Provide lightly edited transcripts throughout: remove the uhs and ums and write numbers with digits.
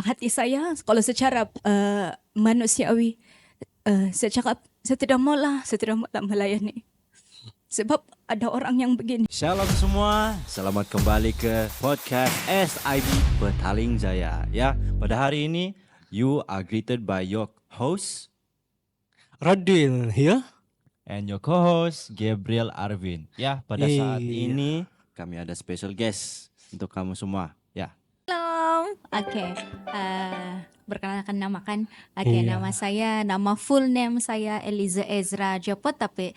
hati saya kalau secara manusiawi, saya cakap saya tidak maulah melayani. Sebab ada orang yang begini. Shalom semua, selamat kembali ke podcast SIB Petaling Jaya. Ya, pada hari ini you are greeted by your host Radil here. and your co-host Gabriel Arvin. Ya, pada saat ini kami ada special guest untuk kamu semua. Ya. Halo, oke. Perkenalkan nama kan. Oke, nama full name saya Eliza Ezra Jopot, tapi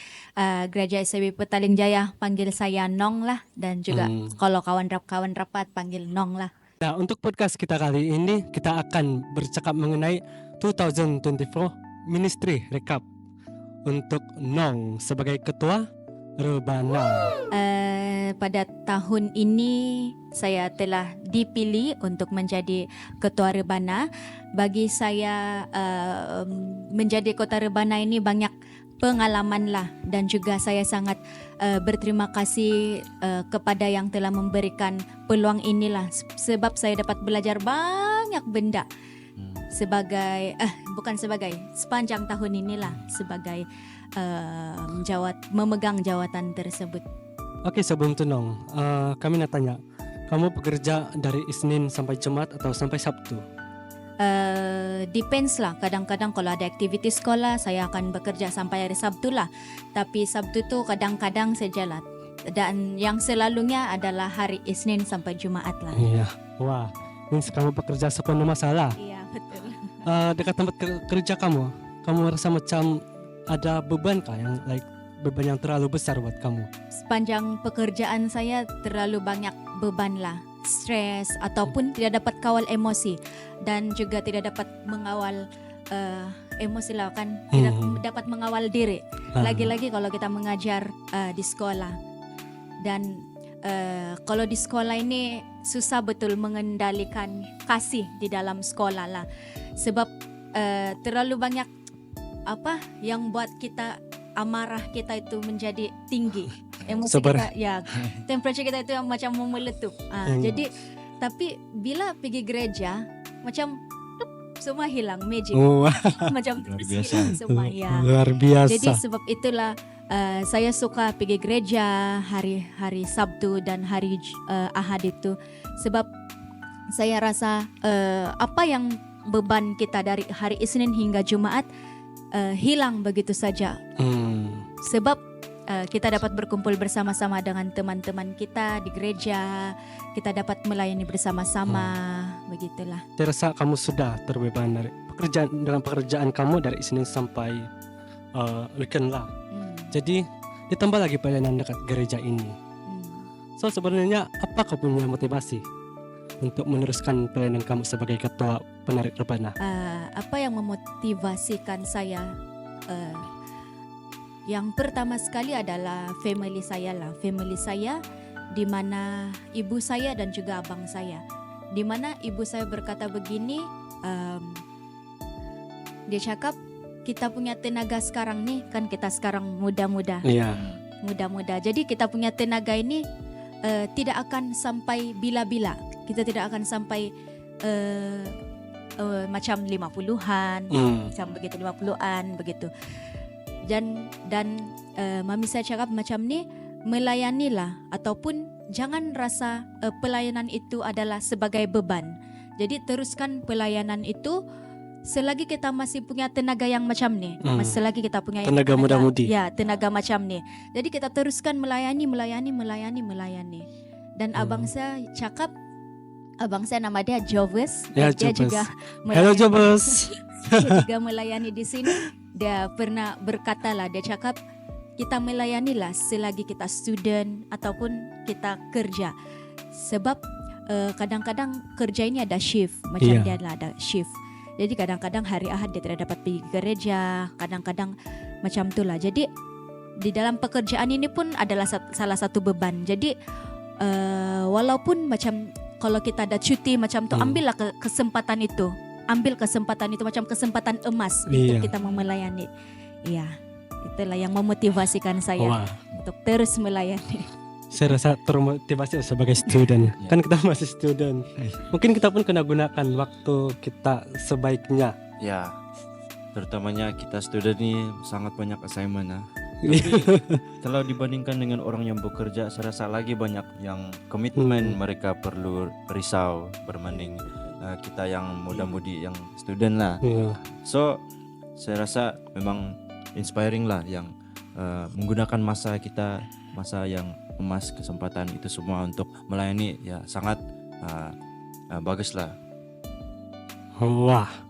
gereja SIB Petaling Jaya panggil saya Nong lah, dan juga kalau kawan rapat panggil Nong lah. Nah, untuk podcast kita kali ini kita akan bercakap mengenai 2024 Ministry Recap untuk Nong sebagai ketua Rebana. Pada tahun ini saya telah dipilih untuk menjadi ketua Rebana. Bagi saya menjadi ketua Rebana ini banyak pengalaman lah, dan juga saya sangat berterima kasih kepada yang telah memberikan peluang inilah, sebab saya dapat belajar banyak benda sepanjang tahun inilah sebagai memegang jawatan tersebut. Oke, sebelum itu Nong, kami nak tanya, kamu bekerja dari Isnin sampai Jumat atau sampai Sabtu? Depends lah, kadang-kadang kalau ada aktiviti sekolah saya akan bekerja sampai hari Sabtu lah, tapi Sabtu tu kadang-kadang sajalah, dan yang selalunya adalah hari Isnin sampai Jumaat lah. Iya, wah, means kamu bekerja sepenuh masalah. Iya, betul. Dekat tempat kerja kamu merasa macam ada beban kah yang beban yang terlalu besar buat kamu? Sepanjang pekerjaan saya terlalu banyak beban lah, stres ataupun tidak dapat kawal emosi, dan juga tidak dapat mengawal emosi lah kan, tidak dapat mengawal diri. Lagi-lagi kalau kita mengajar di sekolah, dan kalau di sekolah ini susah betul mengendalikan kasih di dalam sekolah lah, sebab terlalu banyak apa yang buat kita amarah kita itu menjadi tinggi, emosi kita ya, temperature kita itu yang macam mau meletup. Jadi tapi bila pergi gereja macam semua hilang, magic. Macam hilang semua ya. Luar biasa. Jadi sebab itulah saya suka pergi gereja hari Sabtu dan hari Ahad itu, sebab saya rasa apa yang beban kita dari hari Isnin hingga Jumaat hilang begitu saja. Sebab kita dapat berkumpul bersama-sama dengan teman-teman kita di gereja, kita dapat melayani bersama-sama, begitulah. Terasa kamu sudah terbeban dari pekerjaan kamu dari Isnin sampai weekend lah. Jadi ditambah lagi pelayanan dekat gereja ini. So sebenarnya apa kau punya motivasi untuk meneruskan pelayanan kamu sebagai ketua penarik rebana? Apa yang memotivasikan saya? Yang pertama sekali adalah family saya lah. Family saya di mana ibu saya dan juga abang saya. Di mana ibu saya berkata begini, dia cakap, kita punya tenaga sekarang nih, kan kita sekarang muda-muda. Iya. Muda-muda. Jadi kita punya tenaga ini tidak akan sampai bila-bila. Kita tidak akan sampai macam 50-an, macam begitu 50-an begitu. Dan mami saya cakap macam ni, melayanilah, ataupun jangan rasa pelayanan itu adalah sebagai beban. Jadi teruskan pelayanan itu selagi kita masih punya tenaga yang macam ni, selagi kita punya tenaga muda-mudi. Ya, tenaga macam ni. Jadi kita teruskan melayani. Dan abang saya cakap, abang saya nama dia Joves. Ya, dia Joves. juga Hello Joves. dia juga melayani di sini. Dia pernah berkata lah, dia cakap, kita melayanilah selagi kita student ataupun kita kerja. Sebab kadang-kadang kerja ini ada shift, macam dia lah ada shift. Jadi kadang-kadang hari Ahad dia tidak dapat pergi gereja, kadang-kadang macam itulah. Jadi di dalam pekerjaan ini pun adalah salah satu beban. Jadi walaupun macam kalau kita ada cuti macam tu, ambillah kesempatan itu. Ambil kesempatan itu macam kesempatan emas untuk kita melayani. Iya, itulah yang memotivasikan saya untuk terus melayani. Saya rasa termotivasi sebagai student. Ya. Kan kita masih student. Mungkin kita pun kena gunakan waktu kita sebaiknya. Ya, terutamanya kita student nih sangat banyak assignment ya. Kalau dibandingkan dengan orang yang bekerja, saya rasa lagi banyak yang komitmen mereka perlu risau berbanding kita yang muda-mudi yang student lah. Iya. So, saya rasa memang inspiring lah yang menggunakan masa kita, masa yang emas kesempatan itu semua untuk melayani ya sangat bagus lah. Wah.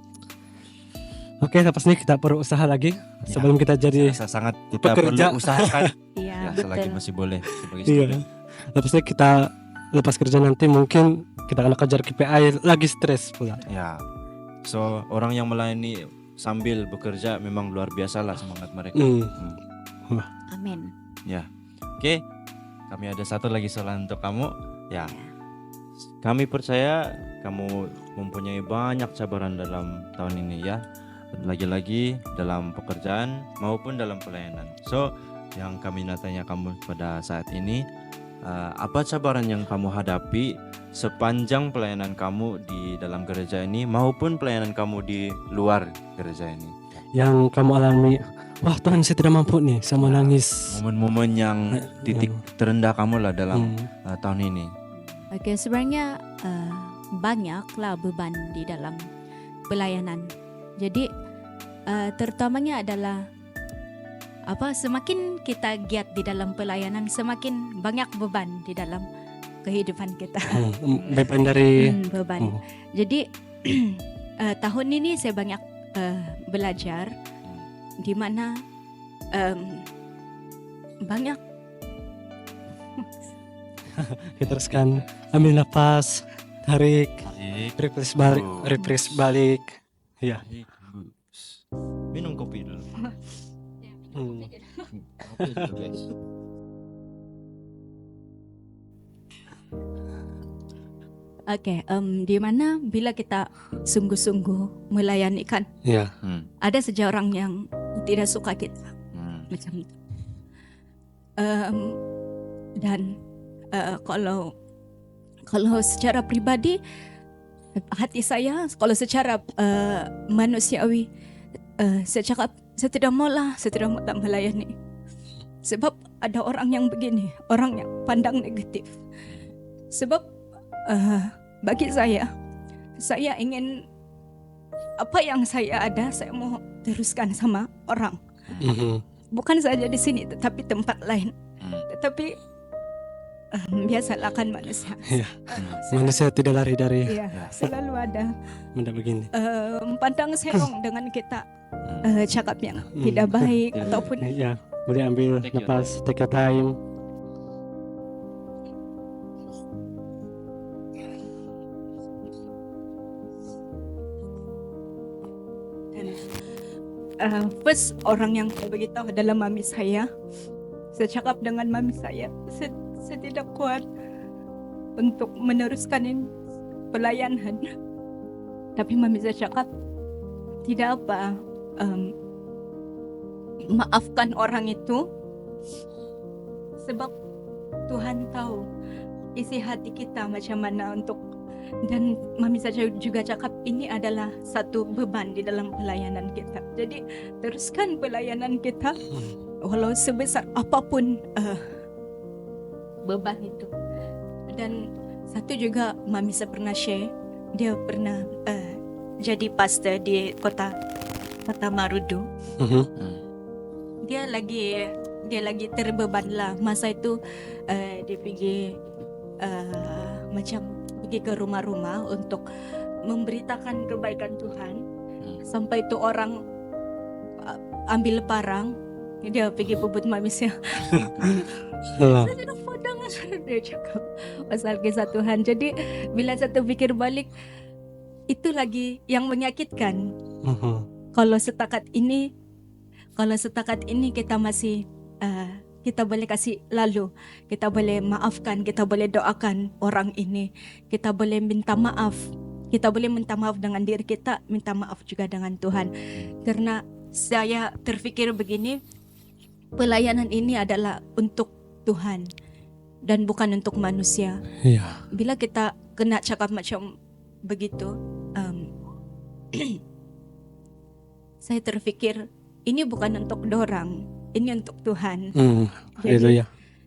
Oke, lepas ini kita perlu usaha lagi sebelum kita jadi Saya rasa sangat kita pekerja. perlu usahakan Iya, ya selagi betul. masih boleh sebagai iya. student. Lepas ini kita lepas kerja nanti mungkin kita akan kejar KPI lagi stres pula. Ya. So, orang yang melayani sambil bekerja memang luar biasa lah semangat mereka. Amin. Ya. Oke. Kami ada satu lagi soalan untuk kamu. Ya. Kami percaya kamu mempunyai banyak cabaran dalam tahun ini ya. Lagi-lagi dalam pekerjaan maupun dalam pelayanan. So, yang kami nak tanya kamu pada saat ini, apa cabaran yang kamu hadapi sepanjang pelayanan kamu di dalam gereja ini maupun pelayanan kamu di luar gereja ini? Yang kamu alami, wah Tuhan saya tidak mampu nih, saya mau nangis. Momen-momen yang titik terendah kamu lah dalam tahun ini. Oke, sebenarnya banyaklah beban di dalam pelayanan. Jadi terutamanya adalah semakin kita giat di dalam pelayanan, semakin banyak beban di dalam kehidupan kita. Beban dari Beban. Jadi tahun ini saya banyak belajar di mana banyak kita teruskan, ambil nafas, tarik, refresh balik. Ya. Minum kopi dulu. Kopi dulu, guys. Oke, di mana bila kita sungguh-sungguh melayani kan, Ya. ada saja orang yang tidak suka kita macam itu. Dan kalau secara pribadi hati saya, kalau secara manusiawi, saya cakap saya tidak maulah melayani. Sebab ada orang yang begini, orang yang pandang negatif. Sebab bagi saya ingin apa yang saya ada, saya mau teruskan sama orang. Bukan saja di sini, tetapi tempat lain. Tetapi biasalah kan manusia. Ya. Manusia tidak lari dari Iya, selalu ada benda begini. pandang serong dengan kita cakap yang tidak baik ataupun Ya, boleh ambil Take your nafas, take your time. first orang yang saya beritahu adalah mami saya. Saya cakap dengan mami saya tidak kuat untuk meneruskan ini pelayanan. Tapi mami saya cakap tidak apa, maafkan orang itu sebab Tuhan tahu isi hati kita macam mana untuk. Dan mami saya juga cakap ini adalah satu beban di dalam pelayanan kita. Jadi teruskan pelayanan kita walau sebesar apapun beban itu. Dan satu juga mami saya pernah share, dia pernah jadi pastor di kota Marudu. Dia lagi terbeban lah masa itu. Dia pergi macam pergi ke rumah-rumah untuk memberitakan kebaikan Tuhan. Sampai itu orang ambil parang, dia pergi bubut mami saya. Saya tidak padang, dia cakap pasal kisah Tuhan. Jadi bila saya fikir balik, itu lagi yang menyakitkan. Kalau setakat ini kita masih kita boleh kasih lalu, kita boleh maafkan, kita boleh doakan orang ini, kita boleh minta maaf, dengan diri kita, minta maaf juga dengan Tuhan. Karena saya terfikir begini, pelayanan ini adalah untuk Tuhan. dan bukan untuk manusia. Iya. Bila kita kena cakap macam begitu, saya terfikir ini bukan untuk dorang, ini untuk Tuhan. Haleluya.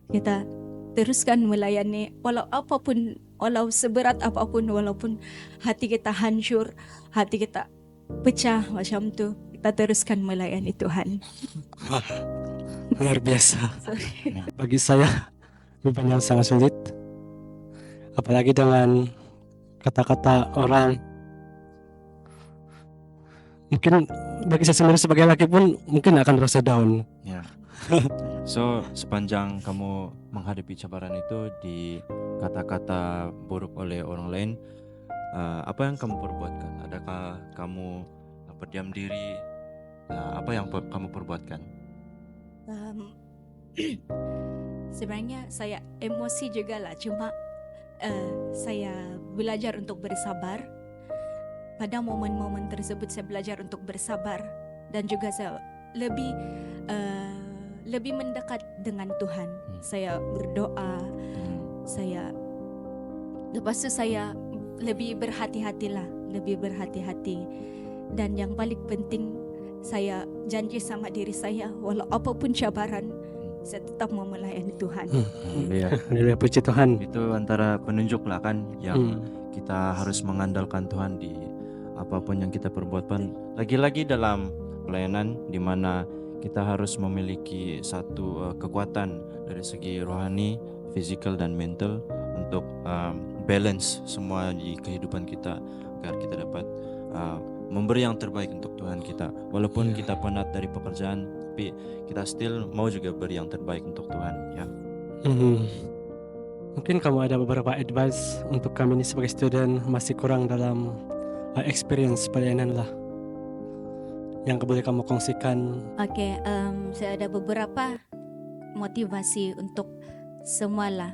Kita teruskan melayani walau seberat apapun, walaupun hati kita hancur, hati kita pecah macam tu, kita teruskan melayani Tuhan. Luar biasa. Sorry. Bagi saya beban yang sangat sulit, apalagi dengan kata-kata orang. Mungkin bagi saya sendiri sebagai laki pun mungkin akan merasa down. Ya. So sepanjang kamu menghadapi cabaran itu di kata-kata buruk oleh orang lain, apa yang kamu perbuatkan? Adakah kamu berdiam diri? Apa yang kamu perbuatkan? Sebenarnya saya emosi juga lah, cuma saya belajar untuk bersabar. Pada momen-momen tersebut saya belajar untuk bersabar, dan juga saya lebih mendekat dengan Tuhan. Saya berdoa, lepas itu saya lebih berhati-hati. Dan yang paling penting, saya janji sama diri saya, walau apapun cabaran, saya tetap mau melayani Tuhan. Haleluya, puji Tuhan. Itu antara penunjuk lah kan, yang kita harus mengandalkan Tuhan di apapun yang kita perbuat. Lagi-lagi dalam pelayanan di mana kita harus memiliki satu kekuatan dari segi rohani, fisikal dan mental untuk balance semua di kehidupan kita, agar kita dapat memberi yang terbaik untuk Tuhan kita. Walaupun kita penat dari pekerjaan, tapi kita still mau juga beri yang terbaik untuk Tuhan, ya. Mungkin kamu ada beberapa advice untuk kami ini sebagai student masih kurang dalam experience pelayanan lah, yang boleh kamu kongsikan. Oke, saya ada beberapa motivasi untuk semua lah.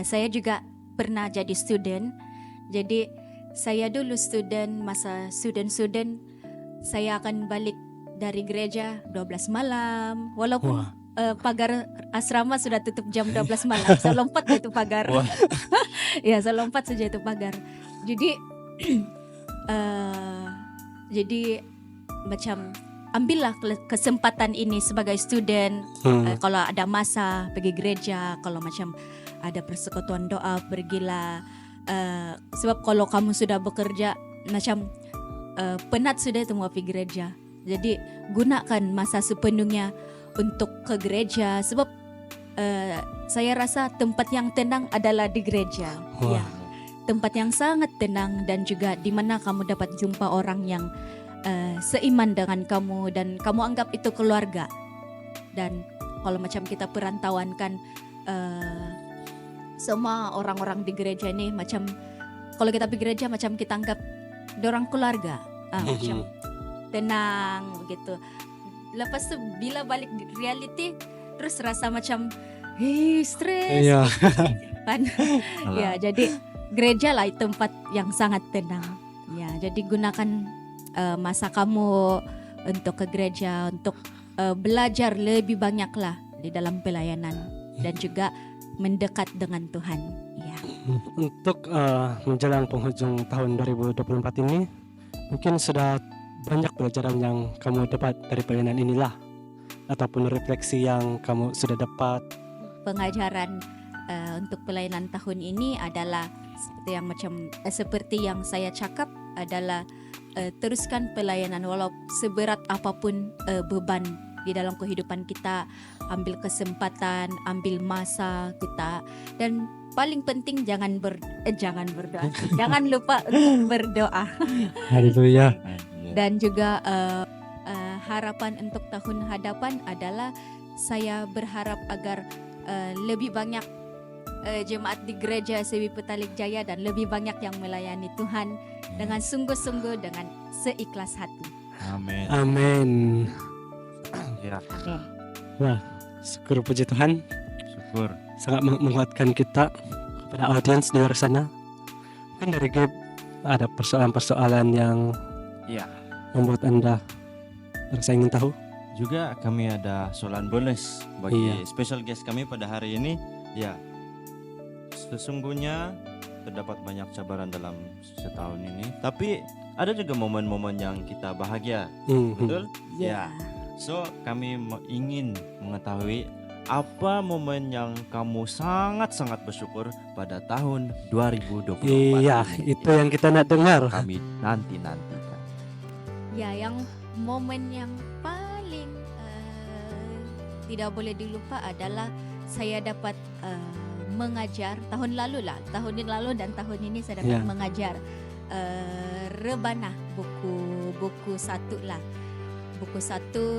Saya juga pernah jadi student. Jadi saya dulu masa student, saya akan balik dari gereja 12 malam. Walaupun pagar asrama sudah tutup jam 12 malam, saya lompat itu pagar. Ya, saya lompat saja itu pagar. Jadi macam ambillah kesempatan ini sebagai student. Kalau ada masa pergi gereja, kalau macam ada persekutuan doa, pergilah. Sebab kalau kamu sudah bekerja macam penat sudah itu mau pergi gereja. Jadi gunakan masa sepenuhnya untuk ke gereja. Sebab saya rasa tempat yang tenang adalah di gereja. Ya, tempat yang sangat tenang, dan juga di mana kamu dapat jumpa orang yang seiman dengan kamu dan kamu anggap itu keluarga. Dan kalau macam kita perantauan kan, semua orang-orang di gereja ini macam kalau kita pergi gereja macam kita anggap dorang keluarga, macam tenang begitu. Lepas tu bila balik di reality terus rasa macam stres. Iya. Kan? Ya, jadi gereja lah tempat yang sangat tenang. Ya, jadi gunakan masa kamu untuk ke gereja, untuk belajar lebih banyak lah di dalam pelayanan, dan juga mendekat dengan Tuhan. Ya. Untuk menjelang penghujung tahun 2024 ini, mungkin sudah banyak pelajaran yang kamu dapat dari pelayanan inilah, ataupun refleksi yang kamu sudah dapat. Pengajaran untuk pelayanan tahun ini adalah seperti yang saya cakap adalah teruskan pelayanan walau seberat apapun beban di dalam kehidupan kita. Ambil kesempatan, ambil masa kita, dan paling penting jangan berdoa. Jangan lupa untuk berdoa. Haleluya. Dan juga harapan untuk tahun hadapan adalah saya berharap agar lebih banyak jemaat di gereja Sewi Petaling Jaya dan lebih banyak yang melayani Tuhan dengan sungguh-sungguh, dengan seikhlas hati. Amin. Amin. Ya. Wah, syukur puji Tuhan. Syukur. Sangat menguatkan kita kepada audiens di luar sana. Mungkin dari Gabe ada persoalan-persoalan yang membuat Anda rasa ingin tahu. Juga kami ada soalan bonus bagi special guest kami pada hari ini. Ya, sesungguhnya terdapat banyak cabaran dalam setahun ini, tapi ada juga momen-momen yang kita bahagia, betul? Ya. So kami ingin mengetahui apa momen yang kamu sangat-sangat bersyukur pada tahun 2024 Iya, ini? itu yang kita nak dengar. Kami nantikan. Ya, yang momen yang paling tidak boleh dilupa adalah saya dapat mengajar tahun lalu dan tahun ini saya dapat Ya. mengajar rebana buku satu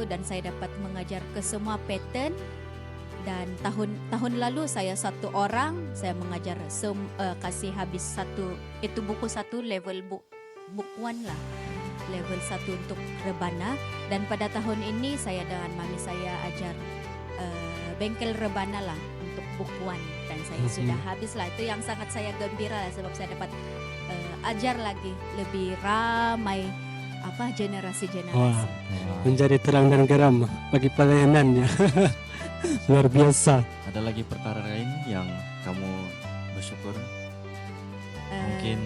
dan saya dapat mengajar ke semua pattern. Dan tahun lalu saya satu orang saya mengajar kasih habis buku satu level book one lah, level 1 untuk rebana. Dan pada tahun ini saya dengan mami saya ajar bengkel rebana lah untuk book one, dan saya sudah habis lah. Itu yang sangat saya gembira lah, sebab saya dapat ajar lagi lebih ramai generasi. Wah, menjadi terang dan garam bagi pelayanannya. Luar biasa. Ada lagi perkara lain yang kamu bersyukur? Mungkin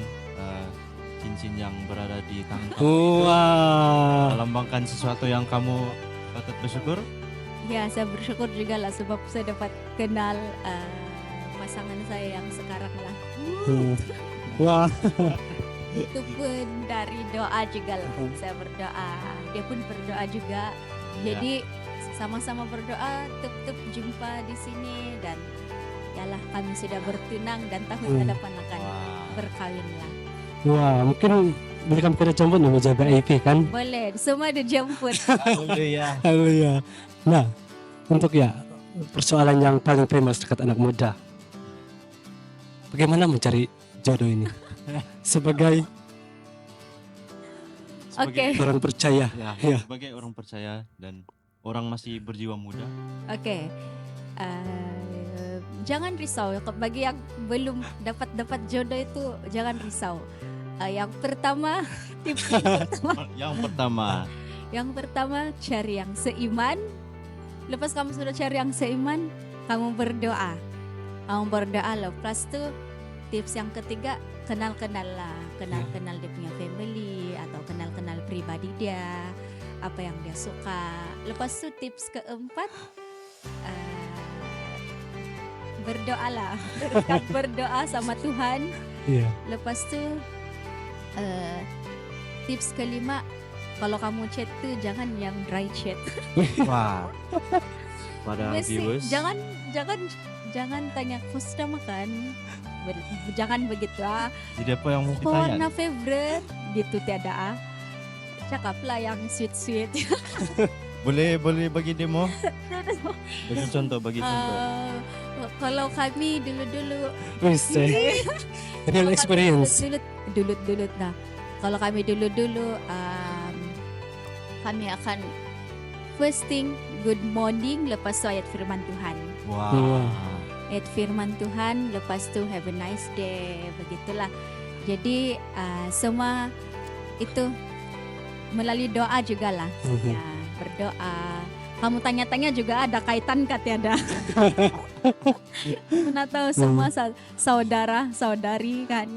cincin yang berada di tangan kamu itu Wah. melambangkan sesuatu yang kamu patut bersyukur? Ya, saya bersyukur juga lah sebab saya dapat kenal pasangan saya yang sekarang lah. Wah. Itu pun dari doa juga lah. Saya berdoa, dia pun berdoa juga. Jadi sama-sama berdoa, tetap jumpa di sini, dan yalah kami sudah bertunang dan tahun depan akan berkawin lah. Wah, mungkin boleh kami kena jemput nama jaga IP kan? Boleh, semua dijemput. Haleluya. Haleluya. Nah, untuk persoalan yang paling famous dekat anak muda. Bagaimana mencari jodoh ini? Sebagai Oke. orang percaya. Ya. Sebagai orang percaya dan orang masih berjiwa muda. Oke. Jangan risau. Bagi yang belum dapat jodoh itu jangan risau. Yang pertama, tips yang pertama cari yang seiman. Lepas kamu sudah cari yang seiman, kamu berdoa. Lepas itu tips yang ketiga, kenal dia punya family atau kenal pribadi dia, apa yang dia suka. Lepas itu tips keempat, berdoalah, berdoa sama Tuhan. Iya. Lepas itu tips kelima, kalau kamu chat tuh jangan yang dry chat. Wah. Pada viewers, jangan tanya kau sudah makan. Jangan begitu jadi apa yang mau Kau ditanya? warna favorite gitu tiada cakaplah yang sweet. Boleh bagi demo? Bagi contoh. Kalau kami dulu Bisa. Real experience. dulu nah, kalau kami dulu kami akan first thing good morning, lepas itu ayat firman Tuhan. Wah. Ayat firman Tuhan, lepas itu have a nice day, begitulah. Jadi semua itu melalui doa juga lah. Ya, berdoa. Kamu tanya-tanya juga ada kaitan kah tiada? Mana tahu semua saudara, saudari kan.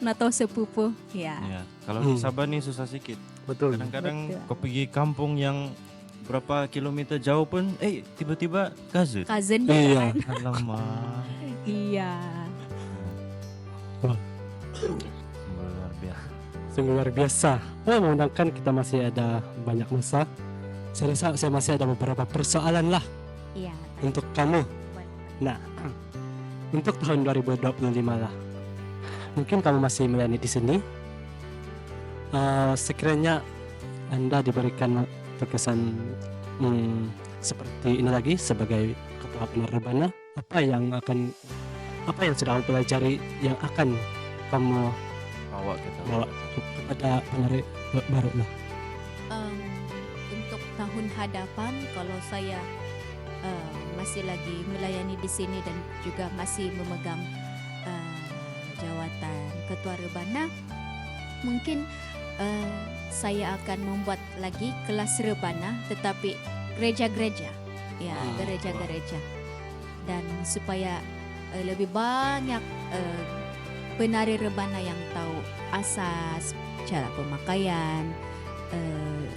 Mana tahu sepupu. Ya. Kalau sabar nih susah sedikit. Betul. Kadang-kadang kau pergi kampung yang berapa kilometer jauh pun, tiba-tiba cousin. Iya. Alamak. Iya. Wah. Luar biasa. Sungguh luar biasa. Memandangkan kita masih ada banyak masa. Saya rasa saya masih ada beberapa persoalan lah Iya. untuk kamu. Nah, untuk tahun 2025 lah. Mungkin kamu masih melayani di sini. Sekiranya Anda diberikan terkesan seperti ini lagi sebagai ketua penerbana, apa yang sudah kamu pelajari yang akan kamu Bawa kepada penerik baru lah. Untuk tahun hadapan, kalau saya masih lagi melayani di sini dan juga masih memegang jawatan ketua rebana, mungkin saya akan membuat lagi kelas rebana, tetapi gereja-gereja, ya gereja-gereja, dan supaya lebih banyak penari rebana yang tahu asas cara pemakaian,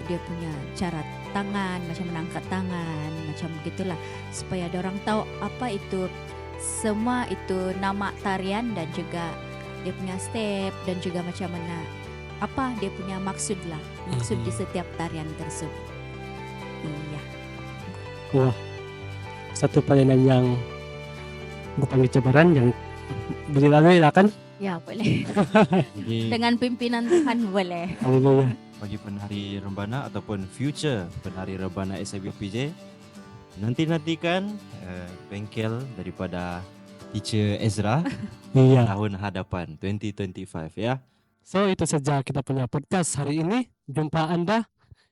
dia punya cara tangan, macam mengangkat tangan, macam gitulah, supaya orang tahu apa itu semua itu nama tarian dan juga dia punya step dan juga macam mana apa dia punya maksud lah, maksud di setiap tarian tersebut. Iya. Wah, satu pelayanan yang bukan cabaran yang berjalan ya kan? Ya boleh. Jadi Dengan pimpinan Tuhan boleh. Haleluya. bagi penari rebana ataupun future penari rebana SIBPJ, nantikan bengkel daripada Teacher Ezra Iya. tahun hadapan 2025 ya. So itu saja kita punya podcast hari ini. Jumpa Anda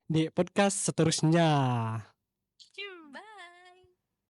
di podcast seterusnya.